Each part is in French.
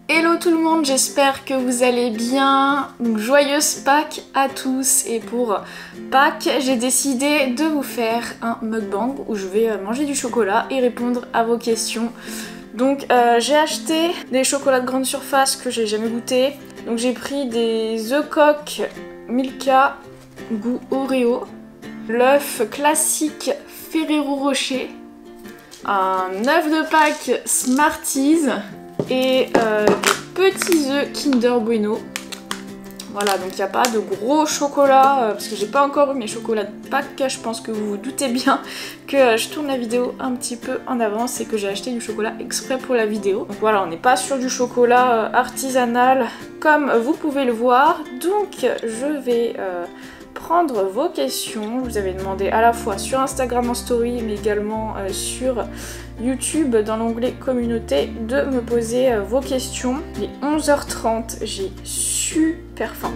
Hello tout le monde, j'espère que vous allez bien. Donc joyeuse Pâques à tous, et pour Pâques j'ai décidé de vous faire un mukbang où je vais manger du chocolat et répondre à vos questions. Donc j'ai acheté des chocolats de grande surface que j'ai jamais goûté. Donc j'ai pris des The Coq Milka goût Oreo, l'œuf classique Ferrero Rocher, un œuf de Pâques Smarties et des petits œufs Kinder Bueno. Voilà, donc il n'y a pas de gros chocolat parce que j'ai pas encore eu mes chocolats de Pâques. Je pense que vous vous doutez bien que je tourne la vidéo un petit peu en avance et que j'ai acheté du chocolat exprès pour la vidéo. Donc voilà, on n'est pas sur du chocolat artisanal comme vous pouvez le voir. Donc je vais prendre vos questions. Vous avez demandé à la fois sur Instagram en story mais également sur YouTube dans l'onglet communauté de me poser vos questions. Il est 11h30, j'ai super faim.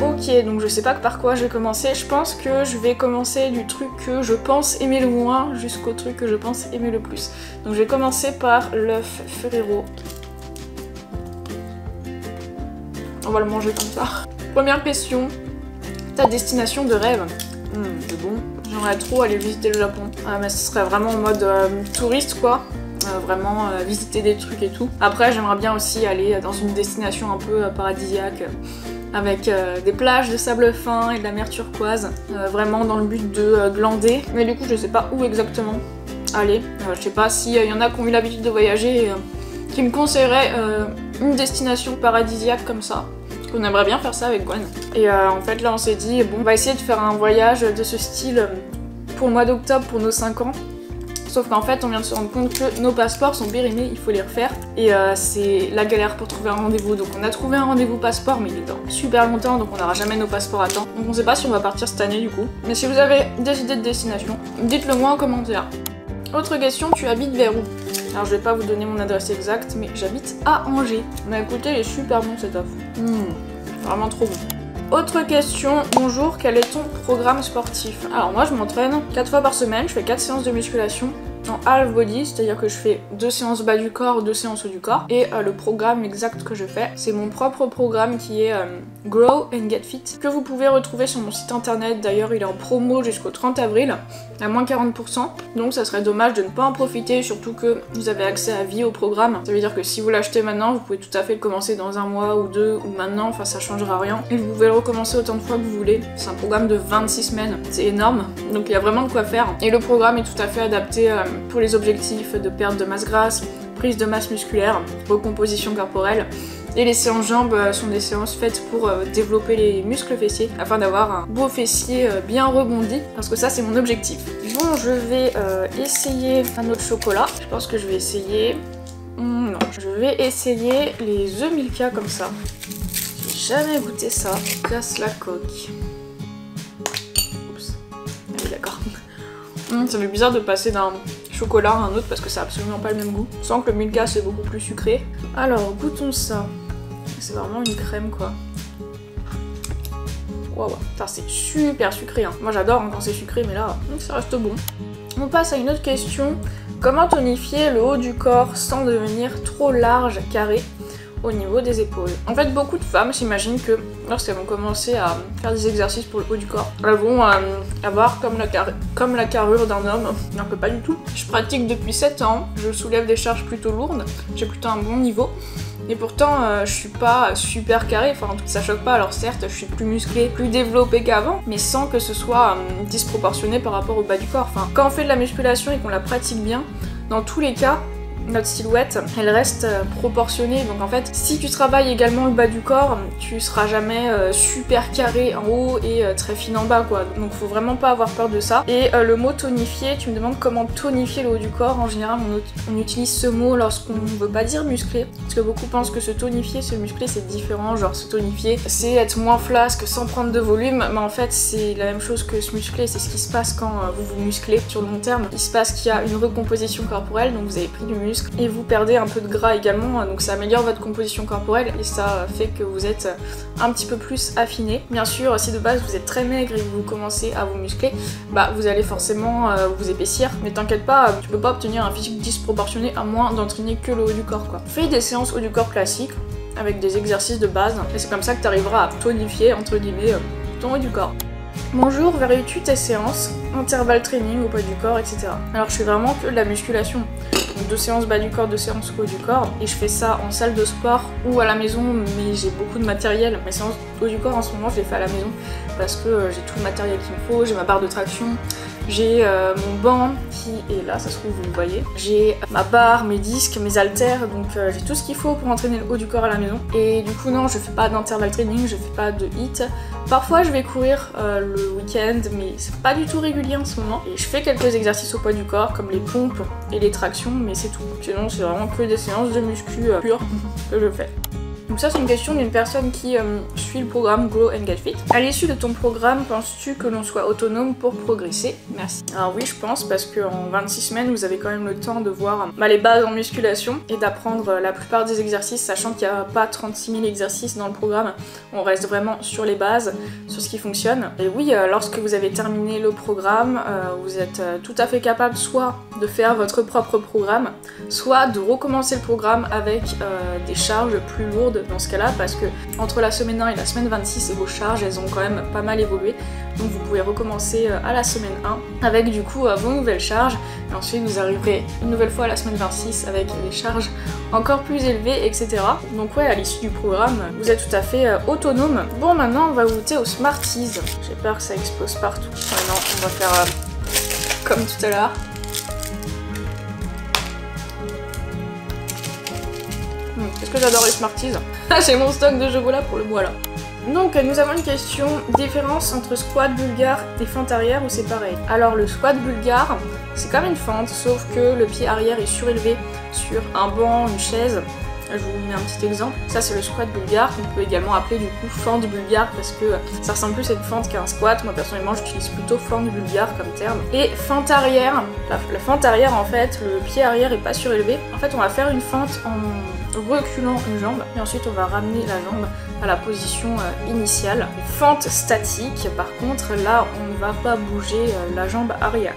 Ok, donc je sais pas par quoi je vais commencer. Je pense que je vais commencer du truc que je pense aimer le moins jusqu'au truc que je pense aimer le plus. Donc je vais commencer par l'œuf Ferrero. On va le manger comme ça. Première question, ta destination de rêve? C'est bon. J'aimerais trop aller visiter le Japon. Mais ce serait vraiment en mode touriste quoi. Vraiment visiter des trucs et tout. Après j'aimerais bien aussi aller dans une destination un peu paradisiaque. Avec des plages de sable fin et de la mer turquoise. Vraiment dans le but de glander. Mais du coup je sais pas où exactement aller. Je sais pas s'il y en a qui ont eu l'habitude de voyager et qui me conseilleraient une destination paradisiaque comme ça. On aimerait bien faire ça avec Gwen. Et en fait là on s'est dit bon on va essayer de faire un voyage de ce style pour le mois d'octobre pour nos 5 ans. Sauf qu'en fait on vient de se rendre compte que nos passeports sont périmés, il faut les refaire. Et c'est la galère pour trouver un rendez-vous. Donc on a trouvé un rendez-vous passeport mais il est dans super longtemps donc on n'aura jamais nos passeports à temps. Donc on sait pas si on va partir cette année du coup. Mais si vous avez des idées de destination, dites-le moi en commentaire. Autre question, tu habites vers où? Alors je vais pas vous donner mon adresse exacte mais j'habite à Angers. Mais écoutez il est super bon cet œuf. Vraiment trop bon. Autre question, bonjour, quel est ton programme sportif? Alors moi je m'entraîne 4 fois par semaine, je fais 4 séances de musculation en half body, c'est-à-dire que je fais 2 séances bas du corps, 2 séances haut du corps. Et le programme exact que je fais, c'est mon propre programme qui est Grow and Get Fit, que vous pouvez retrouver sur mon site internet. D'ailleurs il est en promo jusqu'au 30 avril, à moins 40%. Donc ça serait dommage de ne pas en profiter, surtout que vous avez accès à vie au programme. Ça veut dire que si vous l'achetez maintenant, vous pouvez tout à fait le commencer dans un mois ou 2 ou maintenant, enfin ça changera rien. Et vous pouvez le recommencer autant de fois que vous voulez. C'est un programme de 26 semaines, c'est énorme. Donc il y a vraiment de quoi faire. Et le programme est tout à fait adapté pour les objectifs de perte de masse grasse, prise de masse musculaire, recomposition corporelle. Et les séances jambes sont des séances faites pour développer les muscles fessiers afin d'avoir un beau fessier bien rebondi, parce que ça c'est mon objectif. Bon, je vais essayer un autre chocolat. Je pense que je vais essayer... non, je vais essayer les œufs Milka comme ça. J'ai jamais goûté ça. Casse la coque. Oups. Ah oui, d'accord. Ça fait bizarre de passer d'un chocolat à un autre parce que c'est absolument pas le même goût. Sans que le Milka c'est beaucoup plus sucré. Alors goûtons ça. C'est vraiment une crème quoi. Waouh, c'est super sucré hein. Moi j'adore quand c'est sucré mais là ça reste bon. On passe à une autre question. Comment tonifier le haut du corps sans devenir trop large, carré au niveau des épaules? En fait beaucoup de femmes s'imaginent que lorsqu'elles vont commencer à faire des exercices pour le haut du corps, elles vont avoir comme la carrure d'un homme, un peu pas du tout. Je pratique depuis 7 ans, je soulève des charges plutôt lourdes, j'ai plutôt un bon niveau. Et pourtant, je suis pas super carrée, enfin ça choque pas, alors certes je suis plus musclée, plus développée qu'avant, mais sans que ce soit disproportionné par rapport au bas du corps. Enfin, quand on fait de la musculation et qu'on la pratique bien, dans tous les cas, notre silhouette, elle reste proportionnée. Donc en fait, si tu travailles également le bas du corps, tu seras jamais super carré en haut et très fine en bas quoi. Donc faut vraiment pas avoir peur de ça. Et le mot tonifier, tu me demandes comment tonifier le haut du corps. En général, on utilise ce mot lorsqu'on veut pas dire musclé. Parce que beaucoup pensent que se tonifier, se muscler, c'est différent. Genre se tonifier, c'est être moins flasque sans prendre de volume. Mais en fait, c'est la même chose que se muscler. C'est ce qui se passe quand vous vous musclez sur le long terme. Il se passe qu'il y a une recomposition corporelle, donc vous avez pris du muscle muscles et vous perdez un peu de gras également, donc ça améliore votre composition corporelle et ça fait que vous êtes un petit peu plus affiné. Bien sûr, si de base vous êtes très maigre et que vous commencez à vous muscler, bah vous allez forcément vous épaissir, mais t'inquiète pas, tu peux pas obtenir un physique disproportionné à moins d'entraîner que le haut du corps quoi. Fais des séances haut du corps classiques avec des exercices de base et c'est comme ça que tu arriveras à tonifier entre guillemets ton haut du corps. Bonjour, varies-tu tes séances, intervalle training au poids du corps, etc. Alors je fais vraiment que de la musculation. Donc 2 séances bas du corps, 2 séances haut du corps. Et je fais ça en salle de sport ou à la maison, mais j'ai beaucoup de matériel. Mes séances haut du corps en ce moment je les fais à la maison parce que j'ai tout le matériel qu'il me faut, j'ai ma barre de traction, j'ai mon banc qui est là, ça se trouve vous le voyez. J'ai ma barre, mes disques, mes haltères, donc j'ai tout ce qu'il faut pour entraîner le haut du corps à la maison. Et du coup non, je fais pas d'intervalle training, je fais pas de HIIT. Parfois je vais courir le week-end, mais c'est pas du tout régulier en ce moment. Et je fais quelques exercices au poids du corps, comme les pompes et les tractions, mais c'est tout. Sinon c'est vraiment que des séances de muscu pure que je fais. Donc ça c'est une question d'une personne qui suit le programme Grow and Get Fit. À l'issue de ton programme, penses-tu que l'on soit autonome pour progresser? Merci. Alors oui, je pense, parce qu'en 26 semaines, vous avez quand même le temps de voir les bases en musculation et d'apprendre la plupart des exercices, sachant qu'il n'y a pas 36 000 exercices dans le programme. On reste vraiment sur les bases, sur ce qui fonctionne. Et oui, lorsque vous avez terminé le programme, vous êtes tout à fait capable soit de faire votre propre programme, soit de recommencer le programme avec des charges plus lourdes dans ce cas-là, parce que entre la semaine 1 et la semaine 26, vos charges elles ont quand même pas mal évolué, donc vous pouvez recommencer à la semaine 1 avec du coup vos nouvelles charges, et ensuite vous arriverez une nouvelle fois à la semaine 26 avec des charges encore plus élevées, etc. Donc ouais, à l'issue du programme, vous êtes tout à fait autonome. Bon, maintenant on va goûter aux Smarties. J'ai peur que ça explose partout. Ouais, non, on va faire comme tout à l'heure. Est-ce que j'adore les Smarties? J'ai mon stock de chocolat pour le bois là. Donc nous avons une question, différence entre squat bulgare et fente arrière ou c'est pareil? Alors le squat bulgare, c'est comme une fente, sauf que le pied arrière est surélevé sur un banc, une chaise. Je vous mets un petit exemple. Ça c'est le squat bulgare, qu'on peut également appeler du coup fente bulgare parce que ça ressemble plus à une fente qu'à un squat. Moi personnellement j'utilise plutôt fente bulgare comme terme. Et fente arrière, la fente arrière en fait, le pied arrière est pas surélevé. En fait on va faire une fente en reculant une jambe et ensuite on va ramener la jambe à la position initiale. Fente statique, par contre là on ne va pas bouger la jambe arrière.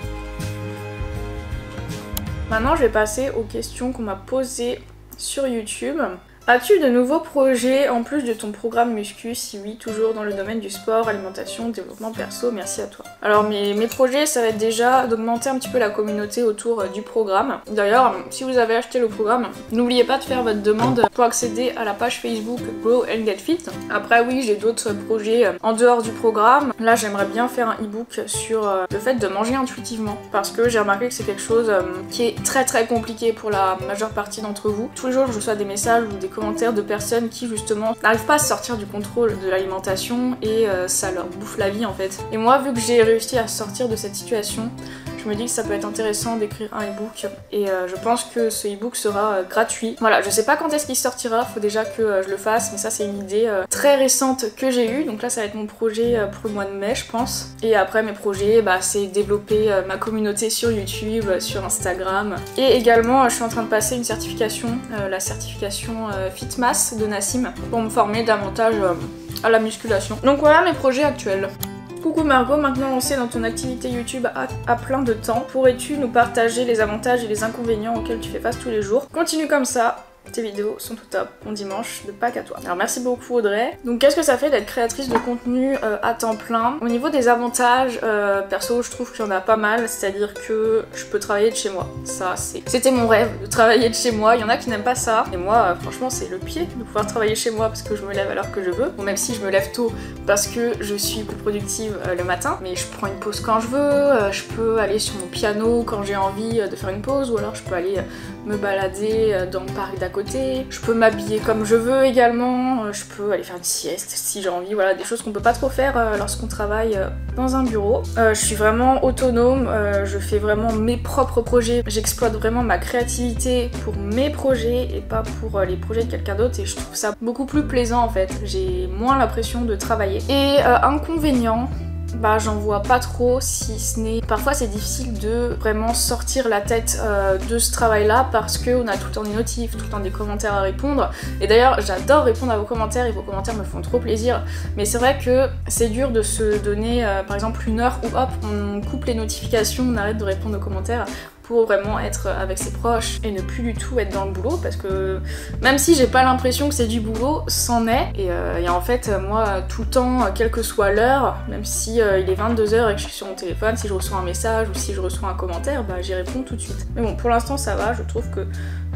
Maintenant je vais passer aux questions qu'on m'a posées sur YouTube. As-tu de nouveaux projets en plus de ton programme muscu? Si oui, toujours dans le domaine du sport, alimentation, développement perso, merci à toi. Alors mes projets, ça va être déjà d'augmenter un petit peu la communauté autour du programme. D'ailleurs, si vous avez acheté le programme, n'oubliez pas de faire votre demande pour accéder à la page Facebook Grow and Get Fit. Après oui, j'ai d'autres projets en dehors du programme. Là, j'aimerais bien faire un e-book sur le fait de manger intuitivement, parce que j'ai remarqué que c'est quelque chose qui est très compliqué pour la majeure partie d'entre vous. Tous les jours, je reçois des messages ou des commentaires de personnes qui justement n'arrivent pas à sortir du contrôle de l'alimentation et ça leur bouffe la vie en fait. Et moi, vu que j'ai réussi à sortir de cette situation, je me dis que ça peut être intéressant d'écrire un e-book et je pense que ce e-book sera gratuit. Voilà, je sais pas quand est-ce qu'il sortira, faut déjà que je le fasse, mais ça c'est une idée très récente que j'ai eue, donc là ça va être mon projet pour le mois de mai je pense. Et après mes projets, c'est développer ma communauté sur YouTube, sur Instagram. Et également je suis en train de passer une certification, la certification Fitmass de Nassim, pour me former davantage à la musculation. Donc voilà mes projets actuels. Coucou Margot, maintenant lancée dans ton activité YouTube à plein de temps, pourrais-tu nous partager les avantages et les inconvénients auxquels tu fais face tous les jours? Continue comme ça, tes vidéos sont tout top. Bon dimanche de Pâques à toi. Alors merci beaucoup Audrey. Donc qu'est-ce que ça fait d'être créatrice de contenu à temps plein? Au niveau des avantages, perso je trouve qu'il y en a pas mal, c'est-à-dire que je peux travailler de chez moi. Ça c'était mon rêve de travailler de chez moi. Il y en a qui n'aiment pas ça. Et moi franchement c'est le pied de pouvoir travailler chez moi parce que je me lève à l'heure que je veux. Bon, même si je me lève tôt parce que je suis plus productive le matin, mais je prends une pause quand je veux, je peux aller sur mon piano quand j'ai envie de faire une pause, ou alors je peux aller me balader dans le parc d'à côté, je peux m'habiller comme je veux également, je peux aller faire une sieste si j'ai envie, voilà, des choses qu'on peut pas trop faire lorsqu'on travaille dans un bureau. Je suis vraiment autonome, je fais vraiment mes propres projets, j'exploite vraiment ma créativité pour mes projets et pas pour les projets de quelqu'un d'autre, et je trouve ça beaucoup plus plaisant en fait, j'ai moins l'impression de travailler. Et inconvénient, bah j'en vois pas trop, si ce n'est... Parfois c'est difficile de vraiment sortir la tête de ce travail-là parce qu'on a tout le temps des notifs, tout le temps des commentaires à répondre. Et d'ailleurs j'adore répondre à vos commentaires et vos commentaires me font trop plaisir. Mais c'est vrai que c'est dur de se donner par exemple une heure où hop on coupe les notifications, on arrête de répondre aux commentaires pour vraiment être avec ses proches et ne plus du tout être dans le boulot, parce que même si j'ai pas l'impression que c'est du boulot, c'en est. Et en fait moi tout le temps, quelle que soit l'heure, même si il est 22h et que je suis sur mon téléphone, si je reçois un message ou si je reçois un commentaire, bah j'y réponds tout de suite. Mais bon, pour l'instant ça va, je trouve que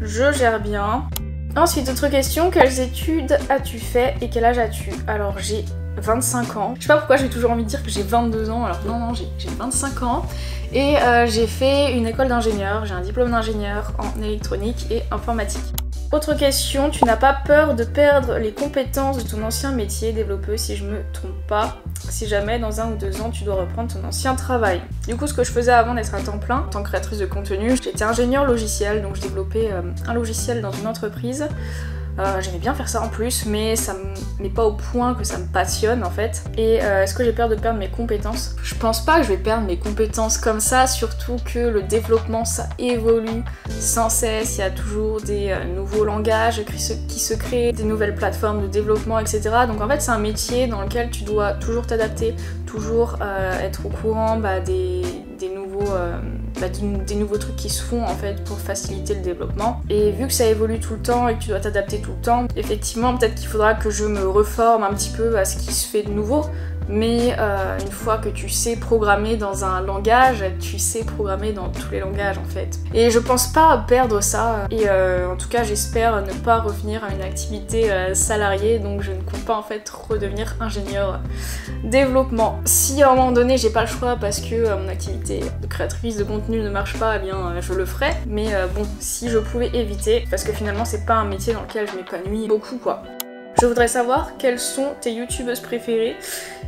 je gère bien. Ensuite, autre question, quelles études as-tu fait et quel âge as-tu? Alors j'ai 25 ans. Je sais pas pourquoi j'ai toujours envie de dire que j'ai 22 ans, alors non, j'ai 25 ans. Et j'ai fait une école d'ingénieur, j'ai un diplôme d'ingénieur en électronique et informatique. Autre question, tu n'as pas peur de perdre les compétences de ton ancien métier, développeuse si je me trompe pas, si jamais dans 1 ou 2 ans tu dois reprendre ton ancien travail? Du coup, ce que je faisais avant d'être à temps plein, en tant que créatrice de contenu, j'étais ingénieure logiciel, donc je développais un logiciel dans une entreprise. J'aimais bien faire ça en plus, mais ça n'est pas au point que ça me passionne en fait. Et est-ce que j'ai peur de perdre mes compétences? Je pense pas que je vais perdre mes compétences comme ça, surtout que le développement ça évolue sans cesse, il y a toujours des nouveaux langages qui se créent, des nouvelles plateformes de développement, etc. Donc en fait c'est un métier dans lequel tu dois toujours t'adapter, toujours être au courant des nouveaux trucs qui se font en fait pour faciliter le développement. Et vu que ça évolue tout le temps et que tu dois t'adapter tout le temps, effectivement peut-être qu'il faudra que je me reforme un petit peu à ce qui se fait de nouveau. Mais une fois que tu sais programmer dans un langage, tu sais programmer dans tous les langages en fait. Et je pense pas perdre ça, et en tout cas j'espère ne pas revenir à une activité salariée, donc je ne compte pas en fait redevenir ingénieur développement. Si à un moment donné j'ai pas le choix parce que mon activité de créatrice de contenu ne marche pas, eh bien je le ferai. Mais bon, si je pouvais éviter, parce que finalement c'est pas un métier dans lequel je m'épanouis beaucoup quoi. Je voudrais savoir quelles sont tes youtubeuses préférées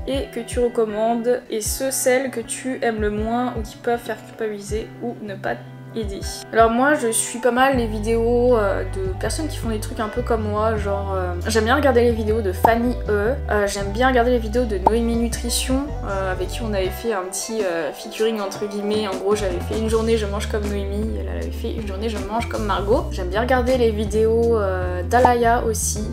et que tu recommandes, et celles que tu aimes le moins ou qui peuvent faire culpabiliser ou ne pas aider. Alors moi je suis pas mal les vidéos de personnes qui font des trucs un peu comme moi, genre j'aime bien regarder les vidéos de Fanny E, j'aime bien regarder les vidéos de Noémie Nutrition avec qui on avait fait un petit featuring entre guillemets. En gros j'avais fait une journée je mange comme Noémie, elle avait fait une journée je mange comme Margot. J'aime bien regarder les vidéos d'Alaya aussi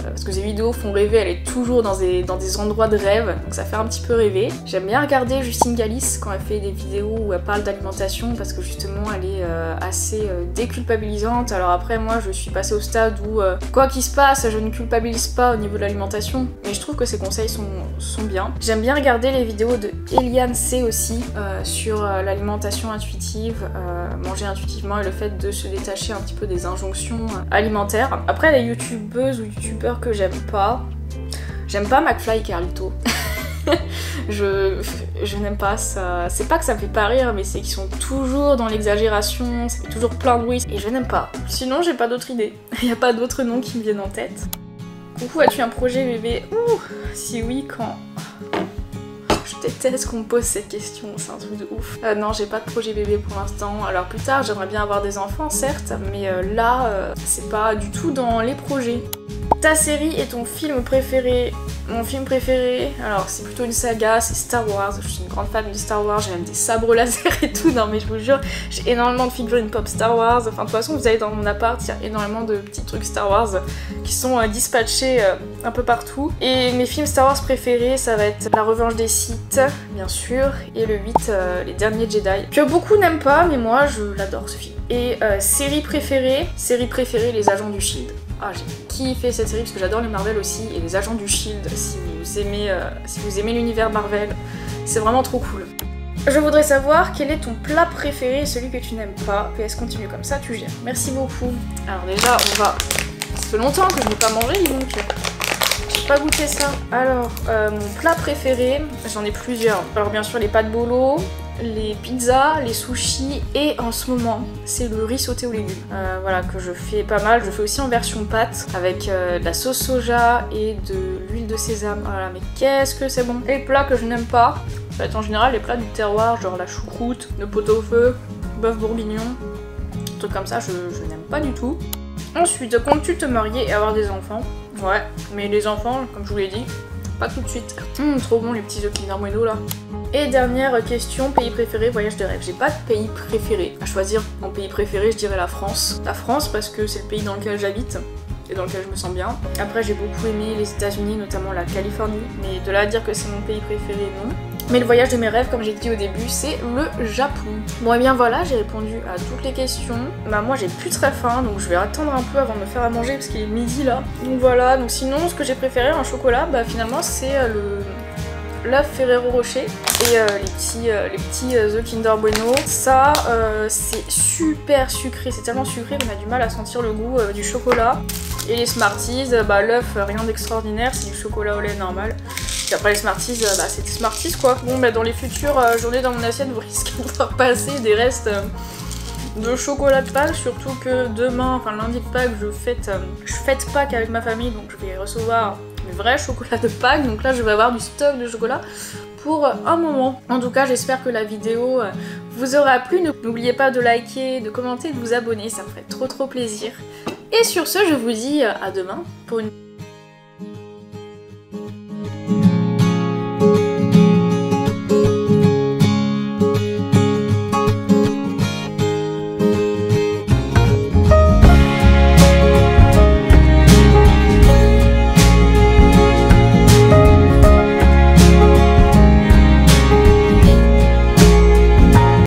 parce que ces vidéos font rêver, elle est toujours dans des endroits de rêve, donc ça fait un petit peu rêver. J'aime bien regarder Justine Galis quand elle fait des vidéos où elle parle d'alimentation, parce que justement elle est assez déculpabilisante. Alors après moi je suis passée au stade où quoi qu'il se passe je ne culpabilise pas au niveau de l'alimentation, mais je trouve que ses conseils sont bien. J'aime bien regarder les vidéos de Eliane C aussi sur l'alimentation intuitive, manger intuitivement et le fait de se détacher un petit peu des injonctions alimentaires. Après les youtubeuses ou youtubeurs que j'aime pas McFly et Carlito. je n'aime pas ça. C'est pas que ça me fait pas rire, mais c'est qu'ils sont toujours dans l'exagération, ça fait toujours plein de bruit et je n'aime pas. Sinon j'ai pas d'autres idées, il n'y a pas d'autres noms qui me viennent en tête. Coucou, as-tu un projet bébé? Ouh, si oui, quand? Je déteste qu'on me pose cette question, c'est un truc de ouf. Non, j'ai pas de projet bébé pour l'instant. Alors plus tard j'aimerais bien avoir des enfants certes, mais là c'est pas du tout dans les projets. Ta série et ton film préféré? Mon film préféré, alors c'est plutôt une saga, c'est Star Wars. Je suis une grande fan de Star Wars, j'ai même des sabres laser et tout. Non mais je vous jure, j'ai énormément de figurines pop Star Wars. Enfin de toute façon vous allez dans mon appart, il y a énormément de petits trucs Star Wars qui sont dispatchés un peu partout. Et mes films Star Wars préférés, ça va être La Revanche des Sith, bien sûr, et le 8, Les Derniers Jedi, que beaucoup n'aiment pas, mais moi je l'adore ce film. Et série préférée, Les Agents du Shield. Ah, j'ai kiffé cette série parce que j'adore les Marvel aussi, et les Agents du Shield, si vous aimez l'univers Marvel, c'est vraiment trop cool. Je voudrais savoir quel est ton plat préféré et celui que tu n'aimes pas. PS continue comme ça, tu gères. Merci beaucoup. Alors déjà, ça fait longtemps que je n'ai pas mangé, donc j'ai pas goûté ça. Alors, mon plat préféré, j'en ai plusieurs. Alors bien sûr les pâtes bolo, les pizzas, les sushis, et en ce moment c'est le riz sauté aux légumes. Voilà, que je fais pas mal. Je fais aussi en version pâte avec de la sauce soja et de l'huile de sésame. Voilà, mais qu'est-ce que c'est bon. Et les plats que je n'aime pas, ça va être en général les plats du terroir, genre la choucroute, le pot-au-feu, bœuf bourguignon, des trucs comme ça, je n'aime pas du tout. Ensuite, comptes-tu te marier et avoir des enfants? Ouais, mais les enfants, comme je vous l'ai dit, pas tout de suite. Trop bon les petits œufs Kinder Bueno là. Et dernière question, pays préféré, voyage de rêve. J'ai pas de pays préféré. À choisir mon pays préféré, je dirais la France. La France parce que c'est le pays dans lequel j'habite et dans lequel je me sens bien. Après j'ai beaucoup aimé les États-Unis, notamment la Californie, mais de là à dire que c'est mon pays préféré, non. Mais le voyage de mes rêves, comme j'ai dit au début, c'est le Japon. Bon et bien voilà, j'ai répondu à toutes les questions. Bah moi j'ai plus très faim, donc je vais attendre un peu avant de me faire à manger parce qu'il est midi là. Donc voilà, donc sinon ce que j'ai préféré en chocolat, bah finalement c'est l'œuf Ferrero Rocher et les petits œufs Kinder Bueno. Ça c'est super sucré, c'est tellement sucré qu'on a du mal à sentir le goût du chocolat. Et les Smarties, bah l'œuf rien d'extraordinaire, c'est du chocolat au lait normal. Et après les Smarties, bah c'est des Smarties quoi. Bon bah dans les futures journées dans mon assiette vous risquez de voir passer des restes de chocolat de Pâques, surtout que demain, enfin lundi de Pâques, je fête Pâques avec ma famille, donc je vais recevoir mes vrais chocolats de Pâques, donc là je vais avoir du stock de chocolat pour un moment. En tout cas j'espère que la vidéo vous aura plu, n'oubliez pas de liker, de commenter, de vous abonner, ça me ferait trop plaisir. Et sur ce je vous dis à demain pour une